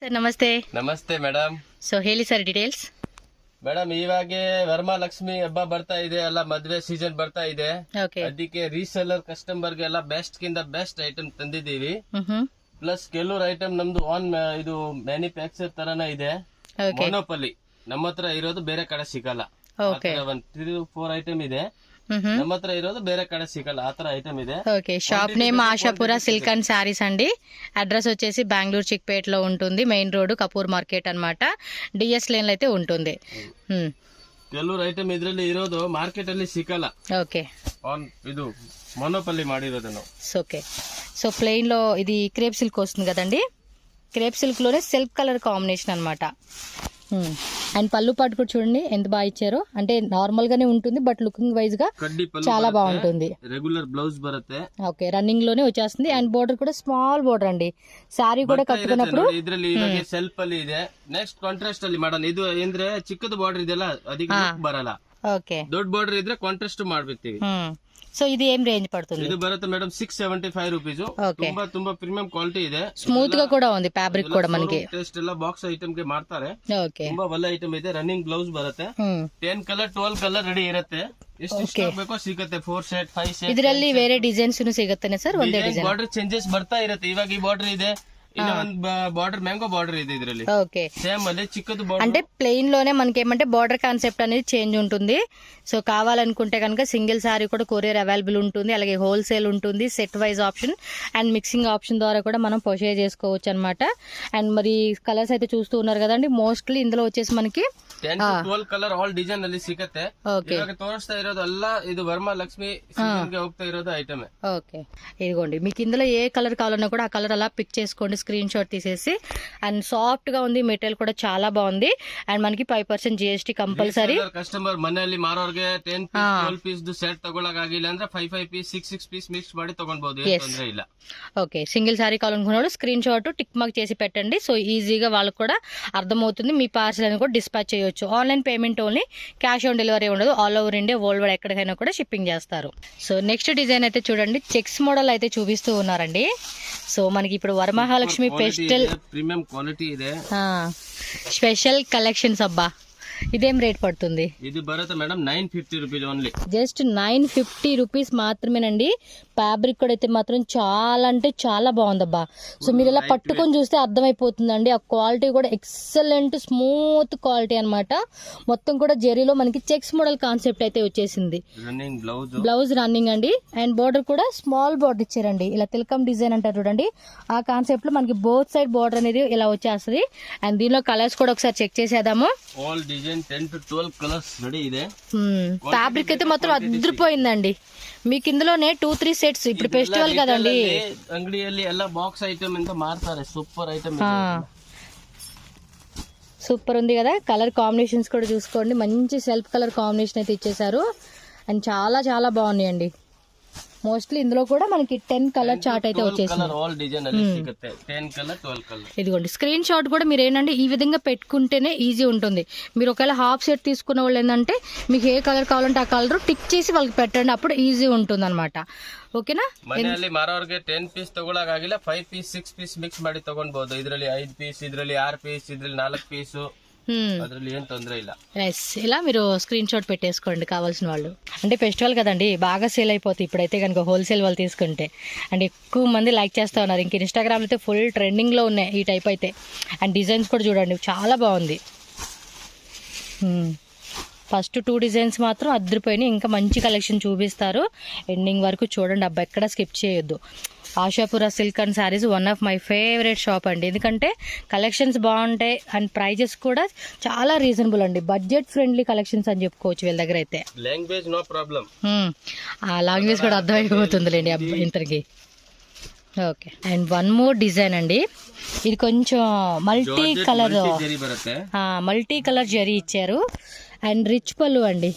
Sir ನಮಸ್ತೆ. ನಮಸ್ತೆ madam. So ಹೇಳಿ ಸರ್ ಡೀಟೇಲ್ಸ್. ಮೇಡಮ್ ಇವಾಗೆ ವರಮಹಾಲಕ್ಷ್ಮಿ ಹಬ್ಬ ಬರ್ತಾ ಇದೆ, ಎಲ್ಲ ಮದ್ವೆ ಸೀಸನ್ ಬರ್ತಾ ಇದೆ. ಓಕೆ. ಅದಕ್ಕೆ ರೀಸೆಲ್ಲರ್ ಕಸ್ಟಮರ್ ಗೆ ಎಲ್ಲ ಬೆಸ್ಟ್ ಕಿಂತ ಬೆಸ್ಟ್ ಐಟಮ್ ತಂದಿದ್ದೀವಿ. ಪ್ಲಸ್ ಕೆಲವ್ರ ಐಟಮ್ ನಮ್ದು ಆನ್ ಇದು ಮ್ಯಾನುಫ್ಯಾಕ್ಚರ್ ತರನ ಇದೆ. ಮೊನೋಪಲಿ ನಮ್ಮ ಹತ್ರ ಇರೋದು ಬೇರೆ ಕಡೆ ಸಿಗಲ್ಲ. ಒಂದ್ 3-4 ಐಟಮ್ ಇದೆ, ನಮ್ಮ ಹತ್ರ ಇರೋದು ಬೇರೆ కడ సిగల ఆతర ఐటమ్ ಇದೆ. Okay. Shop name Ashapura silk and saris అండి. అడ్రస్ వచ్చేసి బెంగళూరు చిక్పేట్ లో ఉంటుంది, మెయిన్ రోడ్ కపూర్ మార్కెట్ అన్నమాట. డిఎస్ లేన్ లో అయితే ఉంటుంది. ಕೆಲವರು ಐಟಮ್ ಇದ್ರಲ್ಲಿ ಇರೋದು ಮಾರ್ಕೆಟ್ ಅಲ್ಲಿ ಸಿಗಲ್ಲ. ఓకే. ಆನ್ ಇದು ಮೊನೋಪಲ್ಲಿ ಮಾಡಿರೋದು ನಾವು. ఓకే. సో ప్లెయిన్ లో ఇది క్రేప్ సిల్క్ వస్తుంది కదండి. క్రేప్ సిల్క్ లోనే సెల్ఫ్ కలర్ కాంబినేషన్ అన్నమాట. అండ్ పళ్ళు పాటు కూడా చూడండి ఎంత బాగా ఇచ్చారో, అంటే నార్మల్ గానే ఉంటుంది బట్ లుకింగ్ వైజ్ గా చాలా బాగుంటుంది. రెగ్యులర్ బ్లౌజ్ బರುತ್ತೆ. ఓకే. రన్నింగ్ లోనే వచ్చేస్తుంది. అండ్ బోర్డర్ కూడా స్మాల్ బోర్డర్ అండి. సారీ కూడా కట్టుకున్నప్పుడు ಇದ್ರಲ್ಲಿ ಸೆಲ್ಫ್ ಅಲ್ಲಿ ಇದೆ. ನೆಕ್ಸ್ಟ್ ಕಾಂಟ್ರಾಸ್ಟ್ ಅಲ್ಲಿ ಮಾಡೋಣ. ಇದು ಅಂದ್ರೆ ಚಿಕ್ಕದ ಬಾರ್ಡರ್ ಇದೆಲ್ಲ ಅದಕ್ಕೆ ಬರಲ್ಲ. ఓకే. ದೊಡ್ಡ ಬಾರ್ಡರ್ ಇದ್ರೆ ಕಾಂಟ್ರಾಸ್ಟ್ ಮಾಡ್ಬಿಡ್ತೀವಿ. సో ఇది ఏం రేంజ్ పడుతుంది? ఇది బರುತ್ತೆ మేడం 675 రూపీస్. ತುಂಬಾ ಪ್ರೀಮಿಯಂ ಕ್ವಾಲಿಟಿ ಇದೆ. ಸ್ಮೂತ್ గా కూడా ఉంది, ಫ್ಯಾಬ್ರಿಕ್ ಕೂಡ మనకి. ಟೆಸ್ಟ್ ಎಲ್ಲ ಬಾಕ್ಸ್ ಐಟಮ್ ಗೆ ಮಾಡ್ತಾರೆ. ಓಕೆ. ತುಂಬಾ ಒಳ್ಳೆ ಐಟಮ್ ಇದೆ. ರನ್ನಿಂಗ್ ಬ್ಲೌಸ್ ಬರುತ್ತೆ. 10 ಕಲರ್ 12 ಕಲರ್ ರೆಡಿ ಇರುತ್ತೆ. ಎಷ್ಟು ಇಷ್ಟ ಬೇಕೋ ಸಿಗುತ್ತೆ. 4 ಸೆಟ್ 5 ಸೆಟ್. ಇದರಲ್ಲಿ ಬೇರೆ ಡಿಸೈನ್ಸ್ ಸಿಗುತ್ತಾನೆ ಸರ್? ಒಂದೇ ಡಿಸೈನ್ ಬಾರ್ಡರ್ ಚೇಂಜಸ್ ಬರ್ತಾ ಇರುತ್ತೆ. ಇವಾಗ ಈ ಬಾರ್ಡರ್ ಇದೆ, ಇಲ್ಲ ಒಂದು బార్డర్ మ్యాంగో బార్డర్ ಇದೆ ಇದರಲ್ಲಿ. ఓకే. సేమ్ అదే చిక్కది బార్డర్. అంటే ప్లెయిన్ లోనే మనకి ఏమంటే బార్డర్ కాన్సెప్ట్ అనేది చేంజ్ ఉంటుంది. సో కావాలనుకుంటే కనుక సింగిల్ సారీ కూడా కొరియర్ అవైలబుల్ ఉంటుంది, అలాగే హోల్సేల్ ఉంటుంది, set wise option and mixing option ద్వారా కూడా మనం పర్చేజ్ చేసుకోవచ్చు అన్నమాట. అండ్ మరి కలర్స్ అయితే చూస్తూ ఉన్నారు కదండి. మోస్ట్లీ ఇందులో వచ్చేసి మనకి 10-12 ಕಲರ್ ಆಲ್ ಡಿಸೈನ್ ಅಲ್ಲಿ ಸಿಗುತ್ತೆ. ಇವಾಗ ತೋರಿಸ್ತಾ ಇರೋದಲ್ಲ, ಇದು ವರಮಹಾಲಕ್ಷ್మి ಸೀಸನ್ ಗೆ ಹೋಗ್ತಾ ಇರೋದು ಐಟಮ್. ఓకే. ఇదిగోండి, మీకు ఇందులో ఏ కలర్ కావాలన్నా కూడా ఆ కలర్ అలా పిక్ చేసుకోండి, స్క్రీన్ షాట్ తీసేసి. అండ్ సాఫ్ట్ గా ఉంది, మెటీరియల్ కూడా చాలా బాగుంది. అండ్ మనకి 5% GST కంపల్సరీ. కస్టమర్ ಮನೆಯಲ್ಲಿ ಮಾರೋರ್ಗೆ 10 ಪೀಸ್ 12 ಪೀಸ್ ಸೆಟ್ ತಗೊಳಕಾಗಿಲ್ಲ ಅಂದ್ರೆ 5 ಪೀಸ್ 6 ಪೀಸ್ ಮಿಕ್ಸ್ ಮಾಡಿ ತಗೊಳ್ಬಹುದು, ಏನು ತೊಂದರೆ ಇಲ್ಲ. ఓకే. సింగిల్ సారీ కావాలనుకున్నాడు స్క్రీన్ షాట్ టిక్ మార్క్ చేసి పెట్టండి. సో ఈజీగా వాళ్ళకి కూడా అర్థమవుతుంది, మీ పార్సల్ అని కూడా డిస్పాచ్ చేయొచ్చు. Online payment only, cash on delivery ఉండదు. All over India worldwide ఎక్కడికైనా కూడా షిప్పింగ్ చేస్తారు. సో నెక్స్ట్ డిజైన్ అయితే చూడండి, చెక్స్ మోడల్ అయితే చూపిస్తూ ఉన్నారండి. సో మనకి ఇప్పుడు వరమహాలక్ష్మి ఫెస్టివల్ ప్రీమియం క్వాలిటీ ಇದೆ, స్పెషల్ కలెక్షన్స్. అబ్బా, ఇదేం రేట్ పడుతుంది? ఇది బರುತ್ತೆ madam 950 rupees only. Just 950 rupees మాత్రమేనండి. ఫ్యాబ్రిక్ కూడా అయితే మాత్రం చాలా అంటే చాలా బాగుందబ్బా. సో మీరు ఇలా పట్టుకొని చూస్తే అర్థమైపోతుందండి. ఆ క్వాలిటీ కూడా ఎక్సలెంట్ స్మూత్ క్వాలిటీ అన్నమాట. మొత్తం కూడా జెరీలో మనకి చెక్స్ మోడల్ కాన్సెప్ట్ అయితే వచ్చేసింది. బ్లౌజ్ రన్నింగ్ అండి. అండ్ బోర్డర్ కూడా స్మాల్ బోర్డర్ ఇచ్చారండి. ఇలా తిలకం డిజైన్ అంటారు చూడండి, ఆ కాన్సెప్ట్ లో మనకి బోత్ సైడ్ బోర్డర్ అనేది ఇలా వచ్చేస్తుంది. అండ్ దీనిలో కలర్స్ కూడా ఒకసారి చెక్ చేసేద్దాము. ఆల్ డిజైన్ 10-12 కలర్స్ రెడీ ಇದೆ. ఫ్యాబ్రిక్ అయితే మాత్రం అదిరిపోయిందండి. మీకు ఇందులోనే 2-3 సెట్స్. ఇప్పుడు ఫెస్టివల్ కదండి, అంగడిಯಲ್ಲಿ ಎಲ್ಲ బాక్స్ ఐటమ్ ಅಂತ ಮಾರ್ತಾರೆ. సూపర్ ఐటమ్, సూపర్ ఉంది కదా. కలర్ కాంబినేషన్స్ కూడా చూసుకోండి, మంచి సెల్ఫ్ కలర్ కాంబినేషన్ అయితే ఇచ్చేసారు. అండ్ చాలా చాలా బాగున్నాయండి. మోస్ట్లీ ఇందులో కూడా మనకి 10 కలర్ చార్ట్ అయితే వచ్చేసింది. ఇదిగోండి, స్క్రీన్ షాట్ కూడా మీరు ఏంటంటే ఈ విధంగా పెట్టుకుంటేనే ఈజీ ఉంటుంది. మీరు ఒకవేళ హాఫ్ సెట్ తీసుకున్న వాళ్ళు ఏంటంటే మీకు ఏ కలర్ కావాలంటే ఆ కలర్ టిక్ చేసి వాళ్ళకి పెట్టండి, అప్పుడు ఈజీ ఉంటుంది అనమాట. ಓಕೆನಾ? ಮನೆಯಲ್ಲಿ ಮಾರೋರ್ಗೆ 10 ಪೀಸ್ ತಗೊಳಕಾಗಿಲ್ಲ 5 ಪೀಸ್ 6 ಪೀಸ್ ಮಿಕ್ಸ್ ಮಾಡಿ ತಗೊಳ್ಬಹುದು. ಇದರಲ್ಲಿ 5 ಪೀಸ್, ಇದರಲ್ಲಿ 6 ಪೀಸ್, ಇದರಲ್ಲಿ 4 పీసు, అದ್ರಲ್ಲಿ ఏం తొందర ಇಲ್ಲ. ఇలా మీరు స్క్రీన్ షాట్ పెట్టేసుకోండి కావాల్సిన వాళ్ళు. అంటే ఫెస్టివల్ కదండి, బాగా సేల్ అయిపోతాయి ఇప్పుడైతే కనుక హోల్సేల్ వాళ్ళు తీసుకుంటే. అండ్ ఎక్కువ మంది లైక్ చేస్తూ ఉన్నారు. ఇంక ఇన్స్టాగ్రామ్ అయితే ఫుల్ ట్రెండింగ్ లో ఉన్నాయి ఈ టైప్ అయితే. అండ్ డిజైన్స్ కూడా చూడండి, చాలా బాగుంది. ఫస్ట్ 2 డిజైన్స్ మాత్రం అద్దరిపోయినాయి. ఇంకా మంచి కలెక్షన్ చూపిస్తారు, ఎండింగ్ వరకు చూడండి. అబ్బా, ఎక్కడ స్కిప్ చేయొద్దు. Ashapura silk and saris one of my favourite shop అండి. ఎందుకంటే కలెక్షన్స్ బాగుంటాయి అండ్ ప్రైజెస్ కూడా చాలా రీజనబుల్ అండి. బడ్జెట్ ఫ్రెండ్లీ కలెక్షన్స్ అని చెప్పుకోవచ్చు వీళ్ళ దగ్గర అయితే. లాంగ్వేజ్ నో ప్రాబ్లం, ఆ లాంగ్వేజ్ కూడా అర్థమైపోతుందిలేండి ఇంతకి. Okay. And one more design అండి. ఇది కొంచెం మల్టీ కలర్ జరీ ఇచ్చారు. అండ్ రిచ్ పళ్ళు అండి.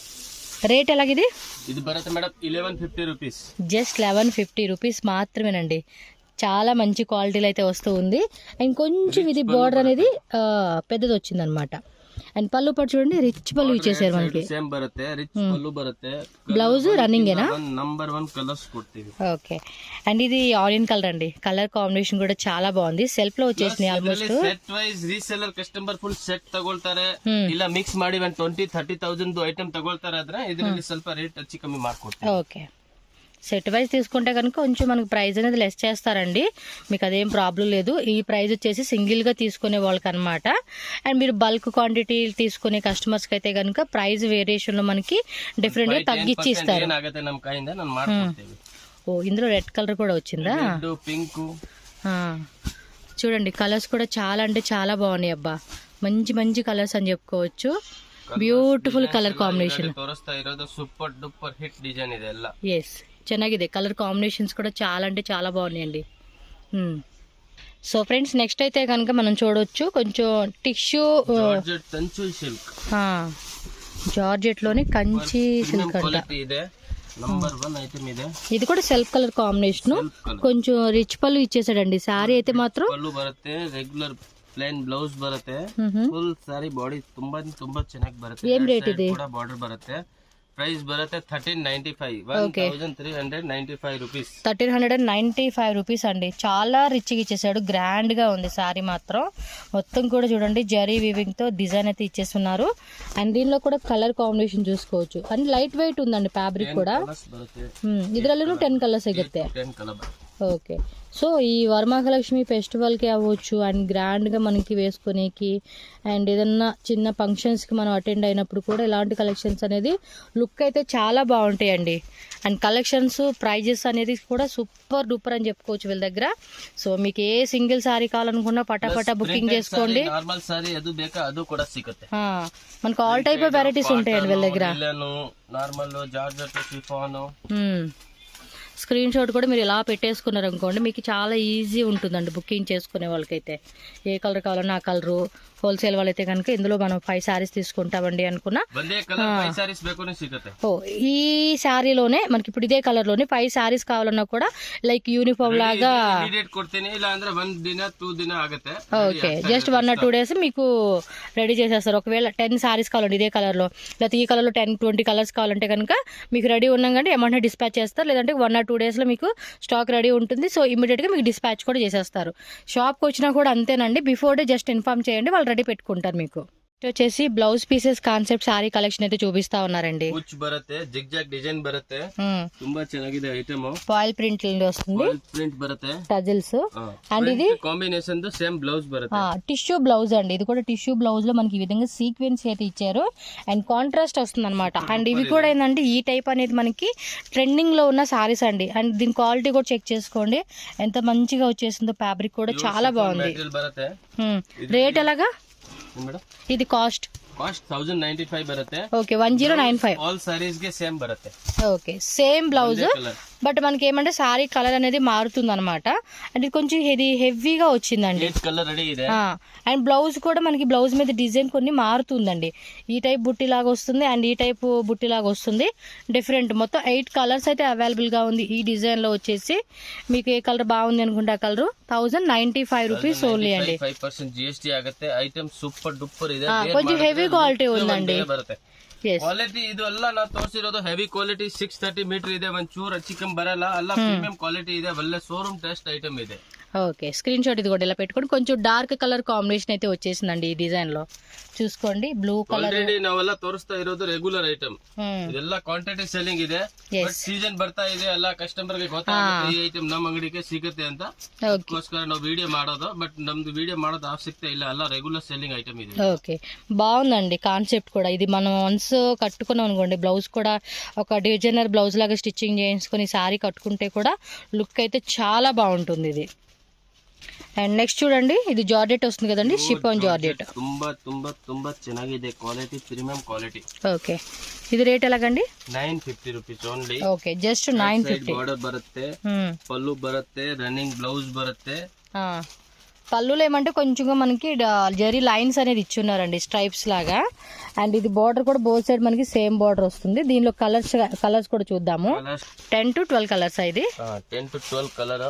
రేట్ ఎలాగిది? ఇది బರುತ್ತೆ మేడం 1150 రూపీస్. జస్ట్ 1150 రూపీస్ మాత్రమేనండి. చాలా మంచి క్వాలిటీలో అయితే వస్తూ ఉంది. అండ్ కొంచెం ఇది బోర్డర్ అనేది పెద్దది వచ్చింది అనమాట. అండ్ పళ్ళు పట్టు చూడండి, రిచ్ పళ్ళు ఇచ్చేసారు మనకి. సేమ్ బರುತ್ತೆ, రిచ్ పళ్ళు బರುತ್ತೆ. బ్లౌజ్ రన్నింగ్ ఏనా? నంబర్ 1 కలర్స్ కొಡ್ತೀವಿ. ఓకే. అండ్ ఇది ఆనియన్ కలర్ అండి, కలర్ కాంబినేషన్ కూడా చాలా బాగుంది. సెల్ఫ్ లో వచ్చేసినాయి almost. Set wise reseller customer full set ತಗೊಳ್ತಾರೆ, ಇಲ್ಲ ಮಿಕ್ಸ್ ಮಾಡಿ 20,000-30,000 ಐಟಮ್ ತಗೊಳ್ತಾರೆ ಆದ್ರೆ ಇದರಲ್ಲಿ ಸ್ವಲ್ಪ ರೇಟ್ ಹೆಚ್ಚು ಕಮ್ಮಿ ಮಾಡ್ಕೊಡ್ತೀವಿ. ఓకే. సెట్ వైజ్ తీసుకుంటే కనుక కొంచెం మనకు ప్రైస్ అనేది లెస్ చేస్తారండి, మీకు అదేం ప్రాబ్లం లేదు. ఈ ప్రైస్ వచ్చేసి సింగిల్ గా తీసుకునే వాళ్ళకి అనమాట. అండ్ మీరు బల్క్ క్వాంటిటీ తీసుకునే కస్టమర్స్ కి అయితే కనుక ప్రైస్ వేరియేషన్ లో మనకి డిఫరెంట్ గా తగ్గించి ఇస్తారు. ಏನಾಗುತ್ತೆ ನಮ್ಮ ಕೈಯಿಂದ ನಾನು ಮಾಡ್ಕೊಡ್ತೀವಿ. ఓ, ఇందులో రెడ్ కలర్ కూడా వచ్చిందా? పింక్ చూడండి, కలర్స్ కూడా చాలా అంటే చాలా బాగున్నాయి అబ్బా, మంచి మంచి కలర్స్ అని చెప్పుకోవచ్చు. Beautiful colour combination. ತೋರಿಸ್ತಾ ಇರೋದು ಸೂಪರ್ ಡೂಪರ್ ಹಿಟ್ ಡಿಸೈನ್ ಇದೆ ಎಲ್ಲ. ఎస్, ಚೆನ್ನಾಗಿದೆ. కలర్ కాంబినేషన్స్ కూడా చాలా అంటే చాలా బాగున్నాయండి. సో ఫ్రెండ్స్, నెక్స్ట్ అయితే కనుక మనం చూడవచ్చు కొంచెం tissue georgette Kanchi silk, georgette లోనే కంచి సిల్క్ అంట. ಇದೆ నంబర్ 1 ఐటమ్ ಇದೆ. ఇది కూడా సెల్ఫ్ కలర్ కాంబినేషన్, కొంచెం రిచ్ పళ్ళు ఇచ్చేసాడండి. సారీ అయితే మాత్రం పళ్ళు బರುತ್ತೆ, రెగ్యులర్ ಪ್ಲೇನ್ ಬ್ಲೌಸ್ ಬರುತ್ತೆ, ಫುಲ್ ಸಾರಿ ಬಾಡಿ ತುಂಬಾ ತುಂಬಾ ಚೆನ್ನಾಗಿ ಬರುತ್ತೆ. ಏನ್ ರೇಟ್ ಇದೆ? ಕೂಡ ಬಾರ್ಡರ್ ಬರುತ್ತೆ. ಪ್ರೈಸ್ ಬರುತ್ತೆ 1395, 1395 రూపీస్. 1395 రూపీస్ అండి. చాలా రిచ్ గా ఇచ్చేసాడు, గ్రాండ్ గా ఉంది సారీ మాత్రం. మొత్తం కూడా చూడండి జరీ వీవింగ్ తో డిజైన్ అయితే ఇచ్చేస్తున్నారు. అండ్ దీనిలో కూడా కలర్ కాంబినేషన్ చూసుకోవచ్చు. అండ్ లైట్ వెయిట్ ఉందండి ఫ్యాబ్రిక్ కూడా. ఇದ್ರಲ್ಲೂ 10 కలర్స్ సిಗುತ್ತೆ. ఓకే. సో ఈ వరమహాలక్ష్మి ఫెస్టివల్కి అవ్వచ్చు, అండ్ గ్రాండ్గా మనకి వేసుకునేకి, అండ్ ఏదన్నా చిన్న ఫంక్షన్స్కి మనం అటెండ్ అయినప్పుడు కూడా ఇలాంటి కలెక్షన్స్ అనేది లుక్ అయితే చాలా బాగుంటాయండి. అండ్ కలెక్షన్స్ ప్రైజెస్ అనేది కూడా సూపర్ డూపర్ అని చెప్పుకోవచ్చు వీళ్ళ దగ్గర. సో మీకు ఏ సింగిల్ సారీ కావాలనుకున్నా పటాపటా బుకింగ్ చేసుకోండి. నార్మల్ సారీ అది ಬೇಕಾ ಅದು ಕೂಡ ಸಿಗುತ್ತೆ. మనకు ఆల్ టైప్ ఆఫ్ వెరైటీస్ ఉంటాయండి వీళ్ళ దగ్గర. Normal georgette, chiffon. Screen shot కూడా మీరు ఇలా పెట్టేసుకున్నారు అనుకోండి, మీకు చాలా ఈజీ ఉంటుందండి బుకింగ్ చేసుకునే వాళ్ళకైతే. ఏ కలర్ కావాలన్నా ఆ కలరు. హోల్సేల్ వాళ్ళైతే కనుక ఇందులో మనం 5 సారీస్ తీసుకుంటామండి అనుకున్నా, ఓ ఈ శారీలోనే మనకి ఇప్పుడు ఇదే కలర్ లోనే 5 సారీస్ కావాలన్నా కూడా లైక్ యూనిఫామ్ లాగా. ఓకే, జస్ట్ 1 or 2 days మీకు రెడీ చేసేస్తారు. ఒకవేళ 10 సారీస్ కావాలండి ఇదే కలర్ లో, లేకపోతే ఈ కలర్ లో 10-20 కలర్స్ కావాలంటే కనుక మీకు రెడీ ఉన్నాకంటే ఏమన్నా డిస్పాచ్ చేస్తారు, లేదంటే 1 or 2 days లో మీకు స్టాక్ రెడీ ఉంటుంది. సో ఇమీడియట్ గా మీకు డిస్పాచ్ కూడా చేసేస్తారు. షాప్ కి వచ్చినా కూడా అంతేనండి, బిఫోర్ డే జస్ట్ ఇన్ఫార్మ్ చేయండి, వాళ్ళు రెడీ పెట్టుకుంటారు మీకు. వచ్చేసి blouse pieces concept sorry collection అయితే చూపిస్తా ఉన్నారండి. బರುತ್ತೆ, జిగ్ జాగ్ డిజైన్ బರುತ್ತೆ, ತುಂಬಾ ಚೆನ್ನಾಗಿದೆ ಐಟಮ್. ఫాయిల్ ప్రింట్ వస్తుంది, ప్రింట్ బರುತ್ತೆ, టజిల్స్. అండ్ ఇది కాంబినేషన్ తో సేమ్ బ్లౌజ్ బರುತ್ತೆ, టిష్యూ బ్లౌజ్ అండి. ఇది కూడా టిష్యూ బ్లౌజ్ లో మనకి ఈ విధంగా సీక్వెన్స్ అయితే ఇచ్చారు, అండ్ కాంట్రాస్ట్ వస్తుంది అనమాట. అండ్ ఇవి కూడా ఏంటంటే ఈ టైప్ అనేది మనకి ట్రెండింగ్ లో ఉన్న సారీస్ అండి. అండ్ దీని క్వాలిటీ కూడా చెక్ చేసుకోండి ఎంత మంచిగా వచ్చేసిందో. ఫ్యాబ్రిక్ కూడా చాలా బాగుంది. రేట్ ఎలాగా? ఇది కాస్ట్ 1095 ಬರುತ್ತೆ. ఓకే, 1095. ఆల్ సారీస్ ಗೆ సేమ్ బರುತ್ತೆ. ఓకే, సేమ్ బ్లౌజ్, బట్ మనకి ఏమంటే సారీ కలర్ అనేది మారుతుంది అనమాట. అంటే కొంచెం ఇది హెవీగా వచ్చిందండి, కలర్ రెడీ ಇದೆ. అండ్ బ్లౌజ్ కూడా మనకి బ్లౌజ్ మీద డిజైన్ కొన్ని మారుతుందండి. ఈ టైప్ బుట్టి లాగా వస్తుంది, అండ్ ఈ టైప్ బుట్టి లాగా వస్తుంది. డిఫరెంట్ మొత్తం 8 కలర్స్ అయితే అవైలబుల్ గా ఉంది ఈ డిజైన్ లో. వచ్చేసి మీకు ఏ కలర్ బాగుంది అనుకుంటే ఆ కలర్ 1095 రూపీస్ ఓన్లీ అండి. 5% GST ಆಗುತ್ತೆ. ఐటమ్ సూపర్ డూపర్ ಇದೆ, కొంచెం హెవీ క్వాలిటీ ఉందండి. ಕ್ವಾಲಿಟಿ ಇದು ಎಲ್ಲ ನಾ ತೋರಿಸಿರೋದು ಹೆವಿ ಕ್ವಾಲಿಟಿ. 630 ಮೀಟರ್ ಇದೆ, ಒಂಚೂರು ಚಿಕನ್ ಬರಲ್ಲ, ಎಲ್ಲ ಪ್ರೀಮಿಯಂ ಕ್ವಾಲಿಟಿ ಇದೆ, ಒಳ್ಳೆ ಶೋರೂಮ್ ಟೆಸ್ಟ್ ಐಟಮ್ ಇದೆ. ఓకే, స్క్రీన్ షాట్ ఇది కూడా ఇలా పెట్టుకోండి. కొంచెం డార్క్ కలర్ కాంబినేషన్ అయితే వచ్చేసిందండి ఈ డిజైన్ లో. చూసుకోండి, బ్లూ కలర్. ఆల్రెడీ ನಾವೆಲ್ಲ ತೋರಿಸ್ತಾ ಇರೋದು ರೆಗ್ಯುಲರ್ ಐಟಮ್. ಇದೆಲ್ಲ ಕ್ವಾಂಟಿಟಿ ಸೆಲ್ಲಿಂಗ್ ಇದೆ, ಬಟ್ ಸೀಸನ್ ಬರ್ತಾ ಇದೆ, ಎಲ್ಲ ಕಸ್ಟಮರ್ ಗೆ ಗೊತ್ತಾಗುತ್ತೆ ಈ ಐಟಮ್ ನಮ್ಮ ಅಂಗಡಿಗೆ ಸಿಗುತ್ತೆ ಅಂತ. ಅದಕ್ಕೋಸ್ಕರ ನಾವು ವಿಡಿಯೋ ಮಾಡೋದು, ಬಟ್ ನಮ್ದು ವಿಡಿಯೋ ಮಾಡೋದು ಅವಶ್ಯಕತೆ ಇಲ್ಲ, ಎಲ್ಲ ರೆಗ್ಯುಲರ್ ಸೆಲ್ಲಿಂಗ್ ఐటమ్ ಇದೆ. ఓకే, బాగుందండి కాన్సెప్ట్ కూడా. ఇది మనం వన్స్ కట్టుకున్నాం అనుకోండి, బ్లౌజ్ కూడా ఒక డిజైనర్ బ్లౌజ్ లాగా స్టిచ్చింగ్ చేయించుకుని సారీ కట్టుకుంటే కూడా లుక్ అయితే చాలా బాగుంటుంది ఇది. అండ్ నెక్స్ట్ చూడండి, ఇది జార్జెట్ వస్తుంది కదండి, షిఫాన్ జార్జెట్. ತುಂಬಾ ತುಂಬಾ ತುಂಬಾ ಚೆನ್ನಾಗಿದೆ ಕ್ವಾಲಿಟಿ, ಪ್ರೀಮಿಯಂ ಕ್ವಾಲಿಟಿ. ఓకే, ఇది రేట్ ఎలాగండి? 950 rupees only. Okay, just 950. Border బರುತ್ತೆ, పళ్ళు బರುತ್ತೆ, రన్నింగ్ బ్లౌజ్ బರುತ್ತೆ. పళ్ళులో ఏమంటే కొంచెంగా మనకి జరీ లైన్స్ అనేది ఇచ్చున్నారండి, స్ట్రైప్స్ లాగా. అండ్ ఇది బార్డర్ కూడా బోత్ సైడ్ మనకి సేమ్ బార్డర్ వస్తుంది. దీనిలో కలర్స్ కూడా చూద్దాము. 10 to 12 కలర్స్ ఇది. 10 to 12 ಕಲರ್.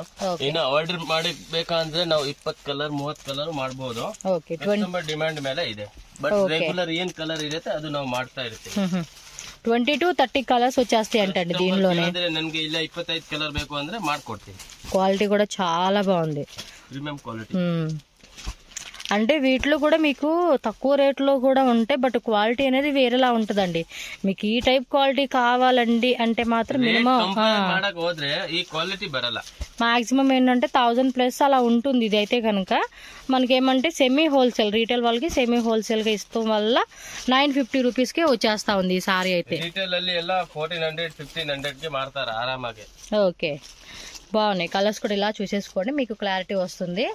ಇನ್ನು ಆರ್ಡರ್ ಮಾಡಬೇಕಂದ್ರೆ ನಾವು 20 ಕಲರ್ 30 ಕಲರ್ ಮಾಡಬಹುದು. ಓಕೆ, ಕಸ್ಟಮರ್ ಡಿಮಾಂಡ್ ಮೇಲೆ ಇದೆ. ಬಟ್ ರೆಗ್ಯುಲರ್ ಏನ್ ಕಲರ್ ಇರುತ್ತೆ ಅದು ನಾವು ಮಾಡ್ತಾ ಇರ್ತೀವಿ. 20 to 30 కలర్స్ వచ్చేస్తాయి అంటండి దీనిలోనే. ನನಗೆ ಇಲ್ಲ 25 కలర్ ಬೇಕು ಅಂದ್ರೆ ಮಾಡ್ಕೊಡ್ತೀನಿ. క్వాలిటీ కూడా చాలా బాగుంది, ప్రీమియం క్వాలిటీ. అంటే వీటిలో కూడా మీకు తక్కువ రేట్లో కూడా ఉంటాయి, బట్ క్వాలిటీ అనేది వేరేలా ఉంటుందండి. మీకు ఈ టైప్ క్వాలిటీ కావాలండి అంటే మాత్రం మినిమం ಮಾಡಕ್ ಹೋದ್ರೆ ఈ క్వాలిటీ బరಲ್ಲ. మాక్సిమం ఏంటంటే 1000+ అలా ఉంటుంది. ఇది అయితే కనుక మనకేమంటే సెమీ హోల్సేల్, రీటైల్ వాళ్ళకి సెమీ హోల్సేల్గా ఇస్తాం వల్ల 950 రూపీస్కే వచ్చేస్తా ఉంది ఈ సారీ అయితే. రీటైల్ ಅಲ್ಲಿ ಎಲ್ಲ 1400 1500 ಗೆ ಮಾರ್ತಾರೆ ಆರಾಮಾಗಿ. ఓకే, బాగున్నాయి కలర్స్ కూడా. ఇలా చూసేసుకోండి, మీకు క్లారిటీ వస్తుంది.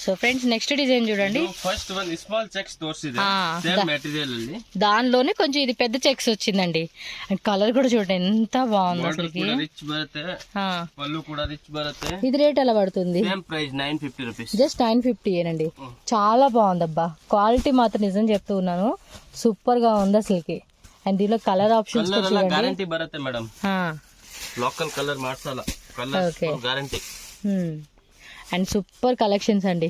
సో ఫ్రెండ్స్, నెక్స్ట్ డిజైన్ చూడండి. ఫస్ట్ వన్ స్మాల్ చెక్స్ తోర్సిದೆ, సేమ్ మెటీరియల్ ಅಲ್ಲಿ. దానిలోనే కొంచెం ఇది పెద్ద చెక్స్ వచ్చిందండి. అండ్ కలర్ కూడా చూడండి ఎంత బాగుంది అసలు. రిచ్ బರುತ್ತೆ, పళ్ళు కూడా రిచ్ బರುತ್ತೆ. ఇది రేట్ ఎలా పడుతుంది? Same price 950 rupees. జస్ట్ 950 ఏనండి. చాలా బాగుంది అబ్బా, క్వాలిటీ మాత్రం నిజం చెప్తూ ఉన్నాను, సూపర్ గా ఉంది అసలుకి. అండ్ దీనిలో కలర్ ఆప్షన్స్ గ్యారంటీ బರುತ್ತೆ మేడం. లోకల్ కలర్ మార్చాల, colour guarantee. And super collections అండి,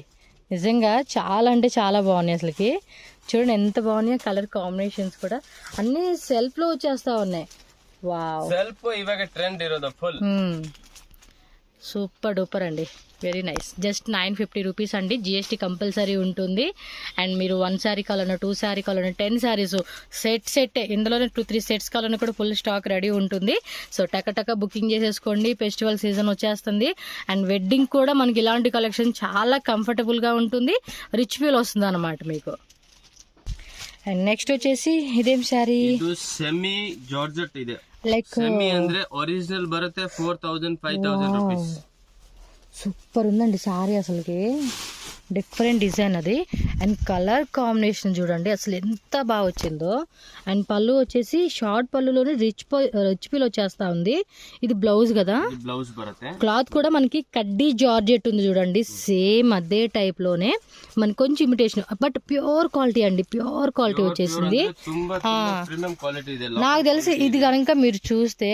నిజంగా చాలా అంటే చాలా బాగున్నాయి అసలుకి. చూడండి ఎంత బాగున్నాయి కలర్ కాంబినేషన్స్ కూడా, అన్ని సెల్ఫ్ లో వచ్చేస్తా ఉన్నాయి. వావ్, సెల్ఫ్ ఇవాగ ట్రెండ్ ఇరోದು ఫుల్. సూపర్ డూపర్ అండి, వెరీ నైస్. జస్ట్ 950 రూపీస్ అండి. జిఎస్టీ కంపల్సరీ ఉంటుంది. అండ్ మీరు 1 శారీ కావాలన్నా 2 శారీ కావాలన్నా 10 శారీస్ సెట్ ఇందులోనే 2-3 సెట్స్ కావాలన్నా కూడా ఫుల్ స్టాక్ రెడీ ఉంటుంది. సో టక బుకింగ్ చేసేసుకోండి, ఫెస్టివల్ సీజన్ వచ్చేస్తుంది. అండ్ వెడ్డింగ్ కూడా మనకి ఇలాంటి కలెక్షన్ చాలా కంఫర్టబుల్ గా ఉంటుంది, రిచ్ ఫీల్ వస్తుంది అన్నమాట మీకు. అండ్ నెక్స్ట్ వచ్చేసి ఇదేం శారీ? సెమీ జార్జెట్ ಇದೆ. లైక్ సెమీ ಅಂದ್ರೆ ఒరిజినల్ బರುತ್ತೆ 4000 5000 రూపీస్. సూపర్ ఉందండి సారీ అసలుకి, డిఫరెంట్ డిజైన్ అది. అండ్ కలర్ కాంబినేషన్ చూడండి అసలు ఎంత బాగా వచ్చిందో. అండ్ పళ్ళు వచ్చేసి షార్ట్ పళ్ళులోనే రిచ్ పీల్ వచ్చేస్తా ఉంది. ఇది బ్లౌజ్ కదా, బ్లౌజ్ బರುತ್ತೆ. క్లాత్ కూడా మనకి కడ్డీ జార్జెట్ ఉంది చూడండి, సేమ్ అదే టైప్ లోనే మనకి కొంచెం ఇమిటేషన్, బట్ ప్యూర్ క్వాలిటీ అండి, ప్యూర్ క్వాలిటీ వచ్చేసింది. నాకు తెలిసి ఇది కనుక మీరు చూస్తే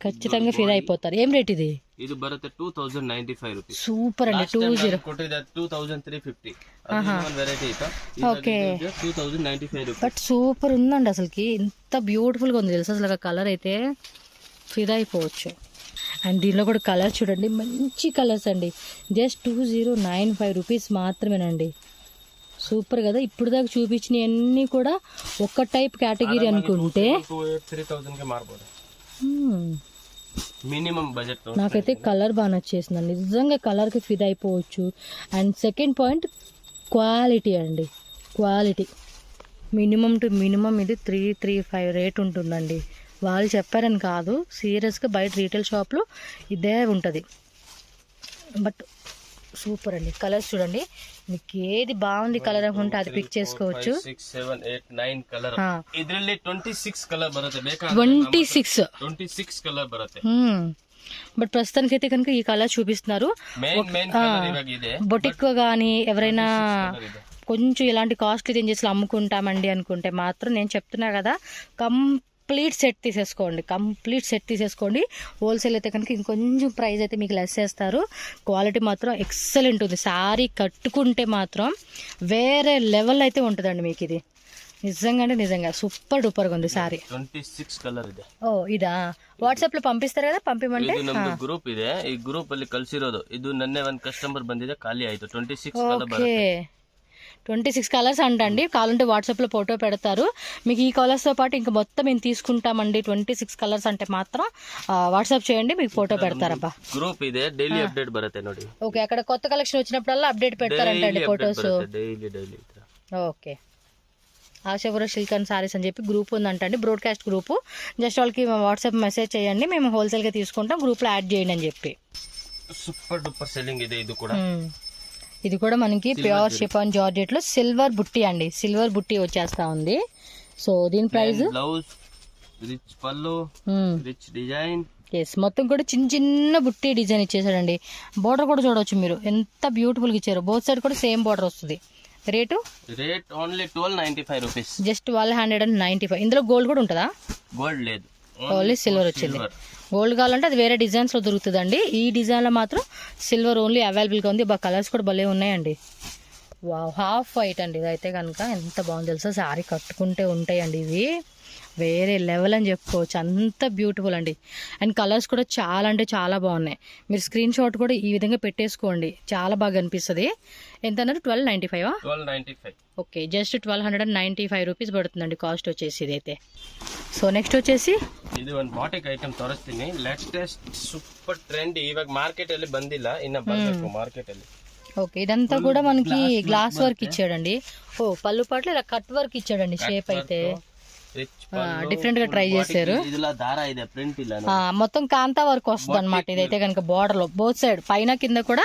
ఖచ్చితంగా ఫీల్ అయిపోతారు. ఏం రేట్ ఇది? ఇది బರುತ್ತೆ 2095 రూపీస్. సూపర్ అండి. 2350 variety. Okay, 2095 rupees. But super ఉందండి అసలుకి, ఎంత బ్యూటిఫుల్ గా ఉంది తెలుసు అసలు. కలర్ అయితే ఫిదా అయిపోవచ్చు. అండ్ దీనిలో కూడా కలర్ చూడండి, మంచి కలర్స్ అండి. జస్ట్ 2095 రూపీస్ మాత్రమేనండి. సూపర్ కదా. ఇప్పుడు దాకా చూపించిన అన్ని కూడా ఒక టైప్ కేటగిరీ అనుకుంటే మినిమం బడ్జెట్. నాకైతే కలర్ బాగా నచ్చేసిందండి, నిజంగా కలర్ కి ఫిదా అయిపోవచ్చు. అండ్ సెకండ్ పాయింట్ క్వాలిటీ అండి, క్వాలిటీ మినిమం టు మినిమం ఇది 335 రేట్ ఉంటుందండి. వాళ్ళు చెప్పారని కాదు, సీరియస్గా బయట రీటైల్ షాప్లో ఇదే ఉంటుంది. బట్ సూపర్ అండి. కలర్స్ చూడండి, మీకు ఏది బాగుంది కలర్ అనుకుంటే అది పిక్ చేసుకోవచ్చు. 6 7 8 9 కలర్. ಇದರಲ್ಲಿ 26 కలర్ బರುತ್ತೆ. ಬೇಕಾ 26 కలర్ బರುತ್ತೆ. బట్ ప్రస్తుతానికి అయితే కనుక ఈ కలర్ చూపిస్తున్నారు. బొటిక్ గానీ ఎవరైనా కొంచెం ఇలాంటి కాస్ట్లీ రేంజెస్ లో అమ్ముకుంటామండి అనుకుంటే మాత్రం నేను చెప్తున్నా కదా, కంప్లీట్ సెట్ తీసేసుకోండి. హోల్సేల్ అయితే కనుక ఇంకొంచెం ప్రైస్ అయితే మీకు లెస్ చేస్తారు. క్వాలిటీ మాత్రం ఎక్సలెంట్ ఉంది. శారీ కట్టుకుంటే మాత్రం వేరే లెవెల్ అయితే ఉంటుందండి మీకు. ఇది నిజంగా అంటే నిజంగా సూపర్ డూపర్ గా ఉంది సారీ. 26 కలర్ ಇದೆ. ఓ ఇదా? వాట్సాప్ లో పంపిస్తారు కదా, పంపిమంటే. ಇದು ನಮ್ಮದು ಗ್ರೂಪ್ ಇದೆ, ಈ ಗ್ರೂಪ್ ಅಲ್ಲಿ ಕಳಿಸಿರೋದು. ಇದು ನನ್ನೆ ಒಂದು ಕಸ್ಟಮರ್ ಬಂದಿದೆ, ಖಾಲಿ ಆಯ್ತು. 26 ಕಲರ್ ಬರುತ್ತೆ. 26 కలర్స్ అంటండి. కావాలంటే వాట్సాప్ లో ఫోటో పెడతారు మీకు. ఈ కలర్స్ తో పాటు ఇంకా మొత్తం మేము తీసుకుంటామండి. 26 కలర్స్ అంటే మాత్రం వాట్సాప్ చేయండి, మీకు ఫోటో పెడతారబ్బా. గ్రూప్ ಇದೆ, డైలీ అప్డేట్ బರುತ್ತೆ ನೋಡಿ. ఓకే, అక్కడ కొత్త కలెక్షన్ వచ్చినప్పుడల్లా అప్డేట్ పెడతారంటండి photos. Daily. Okay, Ashapura silk and saris అని చెప్పి గ్రూప్ ఉందంటండి, బ్రాడ్కాస్ట్ గ్రూప్. జస్ట్ వాళ్ళకి వాట్సాప్ మెసేజ్ చేయండి, మేము హోల్సేల్ గా తీసుకుంటాం, గ్రూప్ లో యాడ్ చేయండి అని చెప్పి. సూపర్ డూపర్ సెల్లింగ్ ಇದೆ ఇది కూడా. ఇది కూడా మనకి ప్యూర్ షిఫాన్ జార్జెట్ లో సిల్వర్ బుట్టి అండి, సిల్వర్ బుట్టి వచ్చేస్తా ఉంది. సో దీని ప్రైస్ బ్లౌజ్ రిచ్ పళ్ళు, రిచ్ డిజైన్, ఎస్, మొత్తం కూడా చిన్న చిన్న బుట్టి డిజైన్ ఇచ్చేసాడండి. బోర్డర్ కూడా చూడవచ్చు మీరు, ఎంత బ్యూటిఫుల్గా ఇచ్చారు. బోత్ సైడ్ కూడా సేమ్ బోర్డర్ వస్తుంది. Rate only 1295 rupees, just 1295. ఇందులో గోల్డ్ కూడా ఉంటుందా? గోల్డ్ లేదు, ఓన్లీ సిల్వర్ వచ్చింది. గోల్డ్ కావాలంటే అది వేరే డిజైన్స్లో దొరుకుతుందండి. ఈ డిజైన్లో మాత్రం సిల్వర్ ఓన్లీ అవైలబుల్గా ఉంది. కలర్స్ కూడా భలే ఉన్నాయండి. వావ్, హాఫ్ వైట్ అండి. ఇదైతే కనుక ఎంత బాగుంది తెలుసా, శారీ కట్టుకుంటే ఉంటాయండి ఇవి వేరే లెవెల్ అని చెప్పుకోవచ్చు, అంత బ్యూటిఫుల్ అండి. అండ్ కలర్స్ కూడా చాలా అంటే చాలా బాగున్నాయి. మీరు స్క్రీన్ షాట్ కూడా ఈ విధంగా పెట్టేసుకోండి, చాలా బాగా అనిపిస్తుంది. ఎంత అన్నారు? 1295. ఓకే, జస్ట్ 1295 రూపీస్ పడుతుందండి కాస్ట్ వచ్చేసి ఇదైతే. సో నెక్స్ట్ వచ్చేసి ಇದು ಒಂದು ಬಾಟಿಕ್ ಐಟಮ್ ತೋರಿಸ್ತೀನಿ. ಲೇಟೆಸ್ಟ್ ಸೂಪರ್ ಟ್ರೆಂಡ್, ಇವಾಗ ಮಾರ್ಕೆಟ್ ಅಲ್ಲಿ ಬಂದಿಲ್ಲ, ಇನ್ನ ಬರಬೇಕು ಮಾರ್ಕೆಟ್ ಅಲ್ಲಿ. ఓకే, ఇదంతా కూడా మనకి గ్లాస్ వర్క్ ఇచ్చాడండి. ఓ, పళ్ళు పాటలు ఇలా కట్ వర్క్ ఇచ్చాడండి. షేప్ అయితే డిఫరెంట్ గా ట్రై చేశారు. మొత్తం కాంతా వర్క్ వస్తుంది అనమాట. ఇదైతే కనుక బార్డర్ లో బోత్ సైడ్ పైన కింద కూడా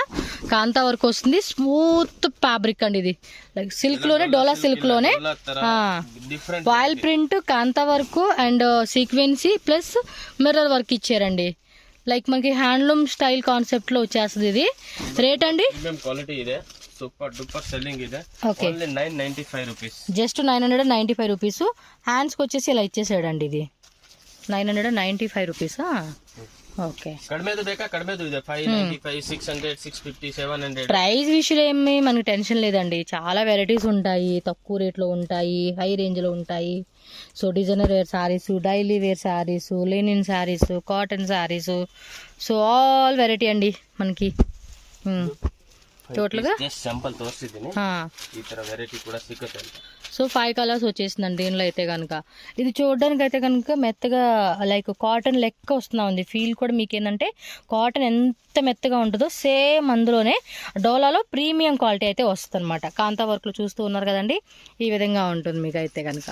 కాంతా వర్క్ వస్తుంది. స్మూత్ ఫ్యాబ్రిక్ అండి ఇది, లైక్ సిల్క్ లోనే, డోలా సిల్క్ లోనే voile print, kantha work and sequence plus mirror work ఇచ్చారండి. లైక్ మనకి హ్యాండ్లూమ్ స్టైల్ కాన్సెప్ట్ లో వచ్చేస్తుంది ఇది. రేట్ అండి క్వాలిటీ ಇದೆ, సూపర్ డూపర్ సెల్లింగ్ ಇದೆ. Okay, only 995 rupees, just 995 rupees. హ్యాండ్స్కి వచ్చేసి ఇలా ఇచ్చేసాడండి ఇది 995 రూపీస్. ఓకే, కడిమేದು ಬೇಕಾ? కడిమేದು ಇದೆ 595, 600, 650, 700. ప్రైస్ విషయంలో ఏమి మనకి టెన్షన్ లేదండి. చాలా వెరైటీస్ ఉంటాయి, తక్కువ రేట్లో ఉంటాయి, హై రేంజ్లో ఉంటాయి. So designer wear saris, daily wear saris, linen saris, cotton saris, so all variety అండి మనకి టోటల్గా. శాంపుల్ తోరిಸಿದ್ದೀನಿ, ఈ ತರ వెరైటీ కూడా సిಗುತ್ತೆ. సో 5 కలర్స్ వచ్చేసిందండి దీనిలో అయితే కనుక. ఇది చూడడానికి అయితే కనుక మెత్తగా లైక్ కాటన్ లెక్క వస్తున్నా ఉంది. ఫీల్ కూడా మీకు ఏంటంటే కాటన్ ఎంత మెత్తగా ఉంటుందో సేమ్ అందులోనే డోలాలో ప్రీమియం క్వాలిటీ అయితే వస్తుంది అనమాట. కాంతా వర్క్లో చూస్తూ ఉన్నారు కదండి, ఈ విధంగా ఉంటుంది మీకు అయితే కనుక.